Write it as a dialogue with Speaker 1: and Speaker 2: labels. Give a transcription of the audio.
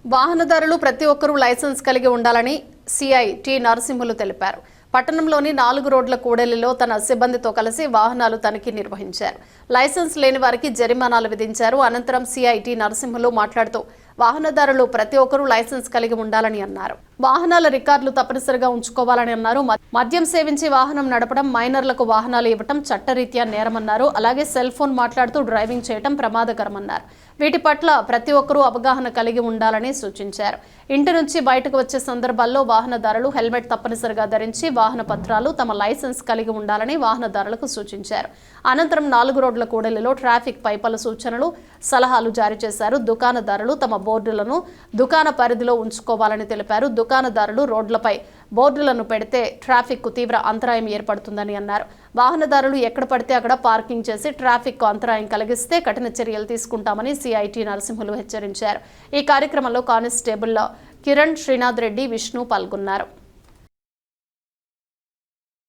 Speaker 1: వాహనదారులు ప్రతి ఒక్కరూ లైసెన్స్ కలిగి ఉండాలని సిఐ టి నరసింహులు తెలిపారు. పట్టణంలోని 4 రోడ్ల కూడలిలో తన సిబ్బందితో కలిసి వాహనాలు తనిఖీ నిర్వహించారు. లైసెన్స్ లేని వారికి జరిమానాలు విధించారు. అనంతరం సిఐ టి నరసింహులు మాట్లాడుతూ వాహనదారులు ప్రతి ఒక్కరూ లైసెన్స్ కలిగి ఉండాలని అన్నారు. వాహనాల రికార్డులు తప్పనిసరిగా ఉంచుకోవాలని అన్నారు. మద్యం సేవించి వాహనం నడపడం, మైనర్లకు వాహనాలు ఇవ్వడం చట్టరీత్యా నేరమన్నారు. అలాగే సెల్ ఫోన్ మాట్లాడుతూ డ్రైవింగ్ చేయడం ప్రమాదకరమన్నారు. వీటి పట్ల ప్రతి ఒక్కరూ అవగాహన కలిగి ఉండాలని సూచించారు. ఇంటి నుంచి బయటకు వచ్చే సందర్భాల్లో వాహనదారులు హెల్మెట్ తప్పనిసరిగా ధరించి వాహన పత్రాలు, తమ లైసెన్స్ కలిగి ఉండాలని వాహనదారులకు సూచించారు. అనంతరం 4 రోడ్ల కూడలిలో ట్రాఫిక్ పై పలు సూచనలు, సలహాలు జారీ చేశారు. దుకాణదారులు తమ బోర్డులను దుకాణ పరిధిలో ఉంచుకోవాలని తెలిపారు. దుకాణదారులు రోడ్లపై బోర్డులను పెడితే ట్రాఫిక్ కు తీవ్ర అంతరాయం ఏర్పడుతుందని అన్నారు. వాహనదారులు ఎక్కడ పడితే అక్కడ పార్కింగ్ చేసి ట్రాఫిక్ కు అంతరాయం కలిగిస్తే కఠిన చర్యలు తీసుకుంటామని సిఐ టి నరసింహులు హెచ్చరించారు. ఈ కార్యక్రమంలో కానిస్టేబుల్ కిరణ్, శ్రీనాథ్ రెడ్డి, విష్ణు పాల్గొన్నారు.